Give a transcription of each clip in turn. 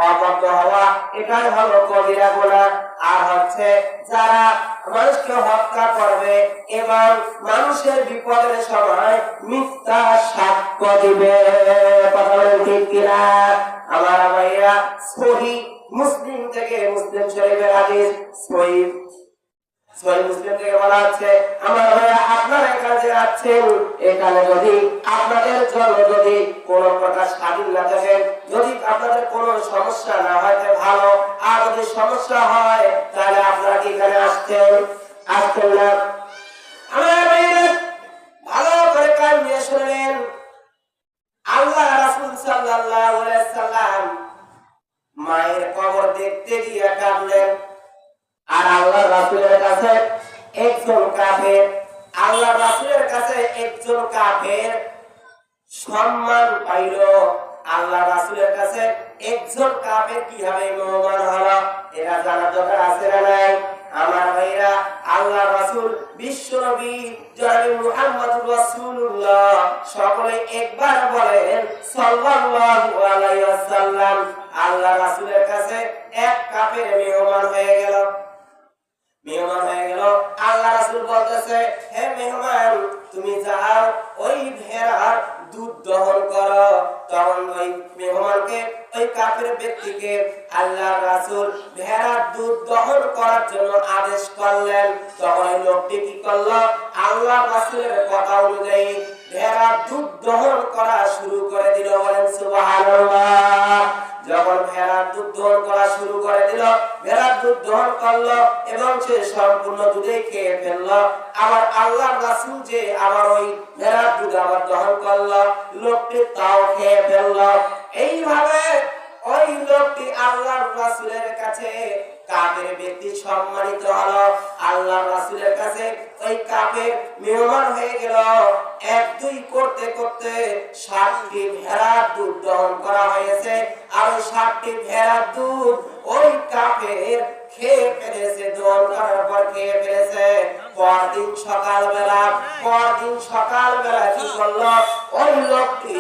অবদ্ধ হওয়া এটাই হলো কবিরা গুনাহ। আর হচ্ছে যারা মানুষকে হত্যা করবে এবং মানুষের বিপদের সময় মিথ্যা সাক্ষ্য দিবে। কথা বলেন ঠিক কিনা? আমার ভাইয়া, সহিহ মুসলিম থেকে, মুসলিম শরীফের হাদিস, সহিহ মুসলিম থেকে বলা হচ্ছে, আমার ভাইয়া আপনারা এখানে আছেন, এখানে যদি আপনাদের জন্য যদি কোনো প্রকার স্বাধীন না থাকে, যদি আপনাদের কোনো সমস্যা না হয় তাহলে ভালো, আর যদি সমস্যা হয় তাহলে আপনারা কি এখানে আসছেন না? আমার ভাইয়া ভালো করে কান দিয়ে শুনলেন। আল্লাহ রাসূল সাল্লাল্লাহু আলাইহি সাল্লাম মায়ের কবর দেখতে গিয়ে কাঁদলেন। আর আল্লাহ রাসূলের কাছে একজন কাফের, আল্লাহ রাসূলের কাছে একজন কাফের সম্মান পাইল। আল্লাহ রাসূলের কাছে একজন কাফের কিভাবে মুসলমান হলো এরা জানা দরকার আছে না নাই? আমার ভাইরা, আল্লাহ রাসূল বিশ্বনবী জনাবে মুহাম্মদুর রাসূলুল্লাহ সকলে একবার বলেন সাল্লাল্লাহু আলাইহি ওয়াসাল্লাম। আল্লাহ রাসূলের কাছে এক কাফের মেহমান হয়ে গেল। আল্লাহ রাসূল বলতেছে, হে মেহমান, তুমি যাও ওই ভেড়ার দুধ দহন করো। তখন ওই মেহমানকে, ওই কাফের ব্যক্তিকে আল্লাহ রাসূল ভেড়ার দুধ দহন করার জন্য আদেশ করলেন। তখন ওই লোকটি কি করলো? আল্লাহ রাসূলের কথা অনুযায়ী ভেড়ার দুধ দহন করা শুরু করে দিল। বলেন সুবহানাল্লাহ। যখন ভেড়ার দুধ দহন করা শুরু করে দিল, ভেড়ার দুধ দহন করলো এবং সে সম্পূর্ণ দুধে খেয়ে ফেললো। আবার আল্লাহ রাসূল যে আবার ওই ভেড়ার দুধ আবার দহন করলো, লোকটি তাও খেয়ে ফেললো। এইভাবে ওই লোকটি আল্লাহ রাসূলের কাছে, কাফের ব্যক্তি সম্মানিত হলো। আল্লাহ রাসূলের কাছে ওই কাফের মেহমান হয়ে গেল। এক দুই করতে করতে ৬০টি ভেড়ার দুধ দহন করা হয়েছে। আর ৬০টি ভেড়ার দুধ ওই কাফের খেয়ে ফেলেছে। দহন করার পর খেয়ে ফেলেছে। পরদিন সকালবেলা কি করলো? ওই লোকটি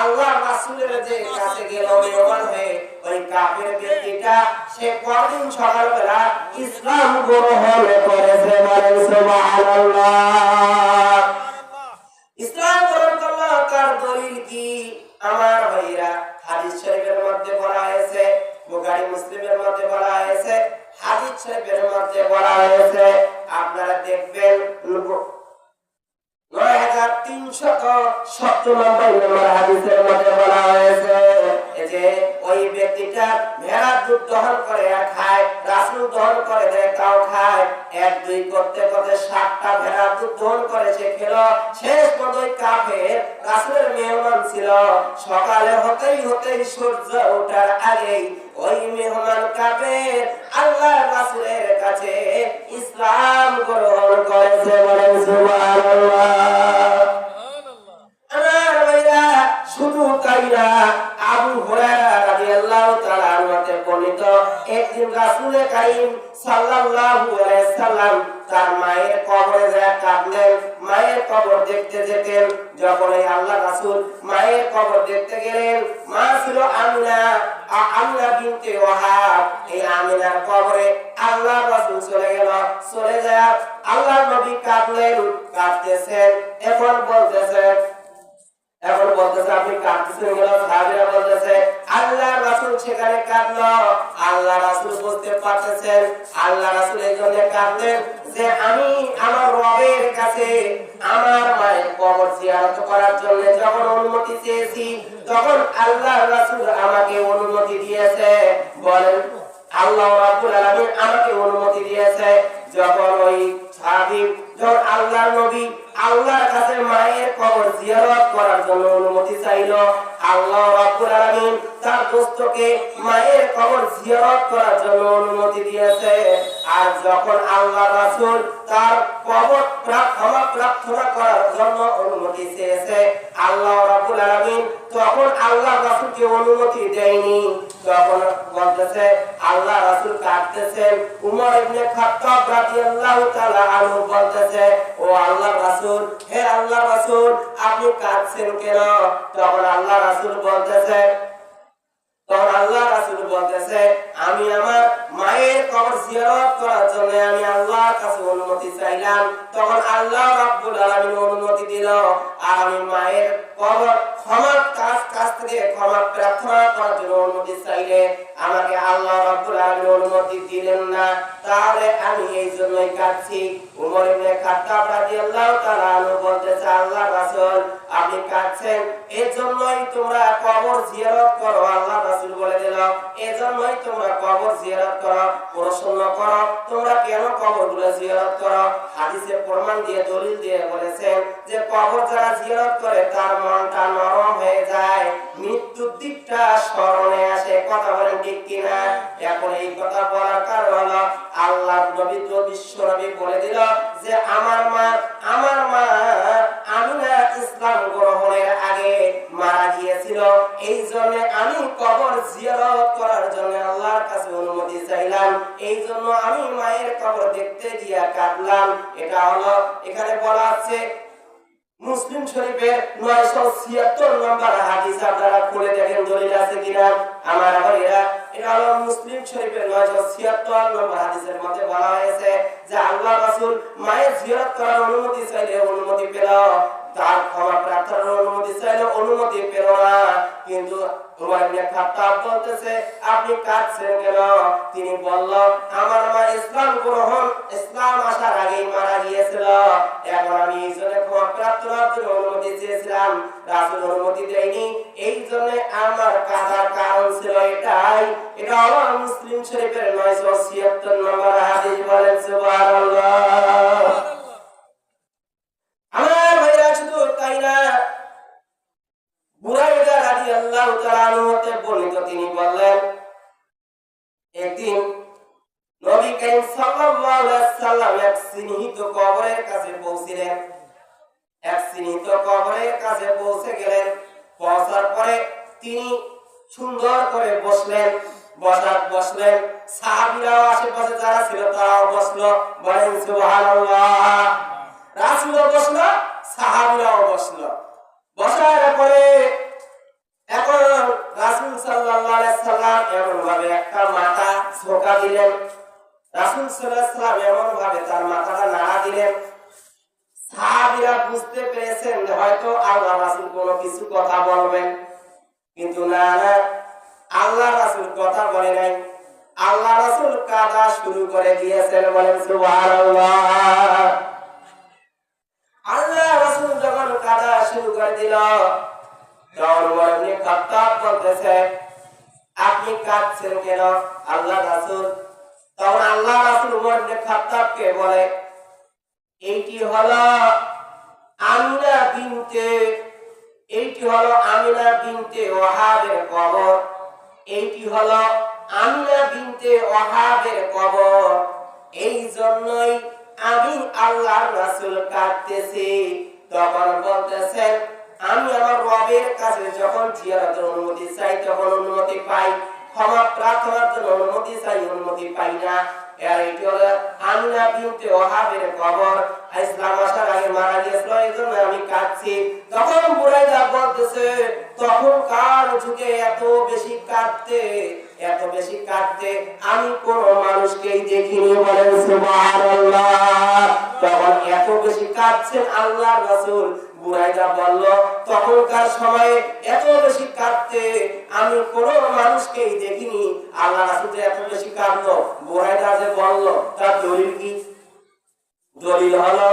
আল্লাহ রাসূলের যে কাছে গেল মেহমান হয়ে, ওই কাফের ব্যক্তিটা সে পরদিন সকালবেলা ইসলাম গ্রহণ করেছে। বলেন সুবহানাল্লাহ। ইসলাম গ্রহণ করলো, তার দলিল কি? আমার ভাইরা, হাদিস শরীফের মধ্যে বলা হয়েছে, বুখারী মুসলিমের মধ্যে বলা হয়েছে, হাদিস শরীফের মধ্যে বলা হয়েছে, আপনারা দেখবেন ৯৩৯৭ নম্বর হাদিসের মধ্যে বলা হয়েছে যে ওই ব্যক্তিটা ভেড়ার দুধ দহন করে আর খায়, রাসূল দহন করে দেয় তাও খায়। এক দুই করতে করতে ৬০টা ভেড়ার দুধ দহন করে সে খেলো। শেষ পর্যন্ত ওই কাফের রাসূলের মেহমান ছিল। সকালে হতেই সূর্য ওঠার আগেই ওই মেহমান কাফের আল্লাহ রাসূলের কাছে ইসলাম গ্রহণ করেছে। বলেন সুবহানাল্লাহ। আমার ভাইরা, শুধু তাই না, আবু হুরায়রা রাদিয়াল্লাহু তাআলা আনহু বর্ণিত, একদিন রাসূল কারীম সাল্লাল্লাহু আলাইহি সাল্লাম তার মায়ের কবরে যায় কাঁদলেন। মায়ের কবর দেখতে যেতেন। যখন এই আল্লাহ রাসূল মায়ের কবর দেখতে গেলেন, মা ছিল আমিনা বিনতে ওয়াহাব। এই আমিনার কবরে আল্লাহ রাসূল চলে গেল। চলে যায় আল্লাহর নবী কাঁদলেন, কাঁদতেছেন। এখন বলতেছে আপনি কাঁদতেছেন কেন? সাহাবীরা বলতেছে আল্লাহ রাসূল সেখানে কাঁদলো। আল্লাহ রাসূল বুঝতে পারতেছেন আল্লাহ রাসূল এই জন্য কাঁদলেন যে আমি আমার রবের কাছে আমার মায়ের কবর জিয়ারত করার জন্য যখন অনুমতি চেয়েছি, তখন আল্লাহ রাসূল আমাকে অনুমতি দিয়েছে। বলেন, আল্লাহ রাব্বুল আলামিন আমাকে অনুমতি দিয়েছে। যখন ওই সাহাবী, যখন আল্লাহর নবী আল্লাহর কাছে মায়ের কবর জিয়ারত করার জন্য অনুমতি চাইলো, আল্লাহ রাব্বুল আলামিন তার দোস্তকে মায়ের কবর জিয়ারত করার জন্য অনুমতি দিয়েছে। আর যখন আল্লাহ রাসূল তার কবর প্রার্থনা করার জন্য অনুমতি চেয়েছে, আল্লাহ রাব্বুল আলামিন তখন আল্লাহ রাসূলকে অনুমতি দেয়নি। তখন বলতেছে আল্লাহ রাসূল কাঁদতেছেন। উমর ইবনে খাত্তাব রাদিয়াল্লাহু তাআলা আনহু বলতেছে, ও আল্লাহর রাসূল, হে আল্লাহর রাসূল, আপনি কাঁদছেন কেন? তখন আল্লাহ রাসূল বলতেছে, তখন আল্লাহ প্রার্থনা করার জন্য অনুমতি চাইলে আমাকে আল্লাহ রাব্বুল আলামিন অনুমতি দিলেন না, তাহলে আমি এই জন্যই কাঁদছি। উমর ইবনে খাত্তাব রাদিয়াল্লাহু তাআলা আনহু বলতেছে, আল্লাহ রাসূল আপনি কাঁদছেন এই জন্যই তোমরা কবর জিয়ারত করো। আল্লাহ রাসূল বলে দিল, এই জন্যই তোমরা কবর জিয়ারত করো। প্রশ্ন করো তোমরা কেন কবরগুলো জিয়ারত করো? হাদিসে প্রমাণ দিয়ে দলিল দিয়ে বলেছেন যে কবর যারা জিয়ারত করে তার মনটা নরম হয়ে যায়, মৃত্যুর দিকটা স্মরণে আসে। কথা বলেন ঠিক কিনা? এখন এই কথা বলার কারণ হলো আল্লাহর নবী তো বিশ্ব নবী বলে দিল যে আমার মা আমিনা ইসলাম গ্রহণের আগে মারা গিয়েছিল, এই জন্য আমি কবর জিয়ারত করার জন্য আল্লাহর কাছে অনুমতি চাইলাম, এই জন্য আমি মায়ের কবর দেখতে গিয়ে কাঁদলাম। এটা হলো এখানে বলা আছে মুসলিম শরীফের 976 নম্বর হাদিস। আপনারা খুলে দেখেন দলিল আছে কিনা আমার ভাইরা। এটা হলো মুসলিম শরীফের 976 নম্বর হাদিসের মধ্যে বলা হয়েছে যে আল্লাহ রাসূল মায়ের জিয়ারত করার অনুমতি চাইলে অনুমতি পেল, তার ক্ষমা প্রার্থনার অনুমতি চাইলে অনুমতি পেল না। কিন্তু উমর ইবনে খাত্তাব বলতেছে আপনি কাঁদছেন কেন? তিনি বলল আমার মা ইসলাম আসার আগেই মারা গিয়েছিল, এখন আমি এই জন্য ক্ষমা প্রার্থনার জন্য অনুমতি চেয়েছিলাম, রাসূল অনুমতি দেয়নি, এই জন্য আমার কাঁদার কারণ ছিল এটাই। এটা হলো মুসলিম শরীফের 976 নম্বর হাদিস। বলেন সুবহানাল্লাহ। আমার ভাইরা শুধু তাই না, বুরাইদা রাদিয়াল্লাহু তাআলা আনহু হতে বর্ণিত তিনি বললেন একদিন নবী করিম সাল্লাল্লাহু আলাইহি সাল্লাম এক চিহ্নিত কবরের কাছে পৌঁছলেন। এক চিহ্নিত কবরের কাছে পৌঁছে গেলেন। পৌঁছার পরে তিনি সুন্দর করে বসলেন। সাহাবীরাও আশেপাশে যারা ছিল তারাও বসলো। বলেন সুবহানাল্লাহ। রাসূলও বসলো, সাহাবীরাও বসলো। বসার পরে এখন রাসূল সাল্লাল্লাহু আলাইহি সাল্লাম এমন ভাবে একটা মাথা ঝোঁকা দিলেন, রাসূল সাল্লাল্লাহু আলাইহি সাল্লাম এমন ভাবে তার মাথাটা নাড়া দিলেন, সাহাবীরা বুঝতে পেরেছেন যে হয়তো আল্লাহ রাসূল কোনো কিছু কথা বলবেন, কিন্তু না, আল্লাহ রাসূল কথা বলে নাই। আল্লাহ রাসূল কাঁদা শুরু করে দিয়েছেন। বলেন সুবহানাল্লাহ। আল্লাহ রাসূল যখন কাঁদা শুরু করে দিল তখন উমর ইবনে খাত্তাব বলতেছে আপনি কাঁদছেন কেন আল্লাহ রাসূল? তখন আল্লাহ রাসূল উমর ইবনে খাত্তাবকে বলে এইটি হলো আমিনা বিনতে ওয়াহাবের কবর, এইটি হলো আমিনা বিনতে ওয়াহাবের কবর, এই জন্যই আমি আল্লাহর রাসূল কাঁদতেছি। তখন বলতেছেন আমি আমার রবের কাছে যখন জিয়ারতের অনুমতি চাই তখন অনুমতি পাই, ক্ষমা প্রার্থনার জন্য অনুমতি চাই অনুমতি পাই না। এর এটি হলো আমিনা বিনতে ওয়াহাবের কবর, ইসলাম আসার আগে মারা গিয়েছিল, এই জন্য আমি কাঁদছি। তখন বুরাইদা বলতেছে তখনকার যুগে এত বেশি কাঁদতে আমি কোন মানুষকেই দেখিনি। বলেন সুবহানাল্লাহ। তখন এত বেশি কাঁদছেন আল্লাহর রাসূল। বুরাইদা বলল তখনকার সময়ে এত বেশি কাঁদতে আমি কোন মানুষকেই দেখিনি। আল্লাহ রাসূল যে এত বেশি কাঁদলো, বুরাইদা যে বলল তার দলিল কি? দলিল হলো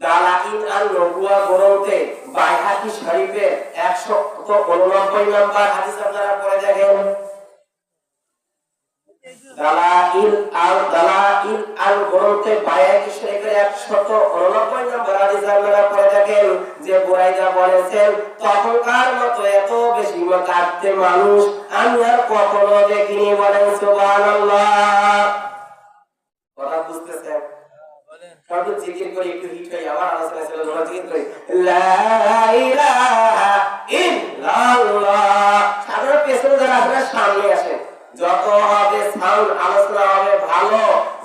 দালাইল আন-নবুওয়া গ্রন্থে বাইহাকী শরীফের 189 নম্বর হাদিস আপনারা পড়ে দেখেন। দালাইল আল-গ্রন্থে বাইহাকী শরীফের 189 নম্বর হাদিস আপনারা পড়ে দেখেন যে বুরাইদা বলেছেন তখনকার মতো এত বেশি কাঁদতে মানুষ আমি আর কখনো দেখিনি। বলেন সুবহানাল্লাহ। কথা বুঝতেছেন? সর্ব জিকির করে একটু হিট হই। আমার আলোচনা ছিল তোমরা জিকির করি লা ইলাহা ইল্লাল্লাহ। সাধারণ পেছনে যারা আপনারা সামনে আসেন, যত হবে সাউন্ড আলোচনা হবে ভালো,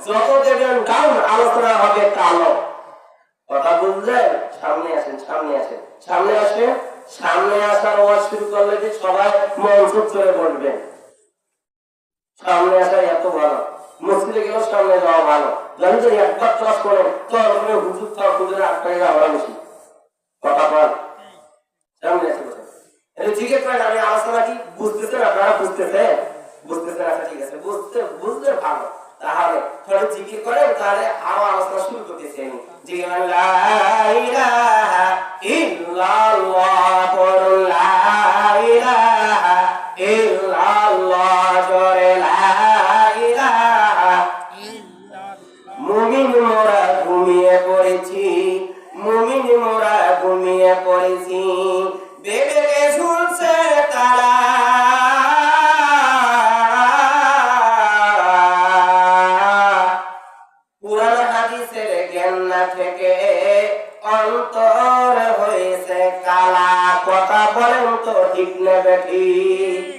যত দেবেন ডাউন আলোচনা হবে কালো। কথা বুঝলেন? সামনে আসেন। সামনে আসার ওয়াজ শুরু করলে যে সবাই মঞ্চ চলে বসবেন। সামনে আসা এত ভালো, মসজিদে গেলেও সামনে যাওয়া ভালো। জানি যে একবার ক্লাস করেন তো হুজুর আটকাই যাওয়া বেশি। কথা বল, সামনে আসে বসে। জিজ্ঞেস করেন আমি আলোচনা কি বুঝতেছেন, আপনারা বুঝতেছেন? বুঝতেছেন, আচ্ছা ঠিক আছে, বুঝতে ভালো। তাহলে থোড়া জিকির করেন, তাহলে আরো আলোচনা শুরু করতেছি আমি। জিকির লা ইলাহা ইল্লাল্লাহ, লা ইলাহা ইল্লাল্লাহ, জোরে লা ইলাহা। মুমিন মোরা ঘুমিয়ে পড়েছি, মুমিন মোরা ঘুমিয়ে পড়েছি, বেবেকে ঝুলছে তারা, পুরান হাদিসের জ্ঞান না থেকে অন্তর হয়েছে কালা। কথা বলেন তো ঠিক না বেঠিক?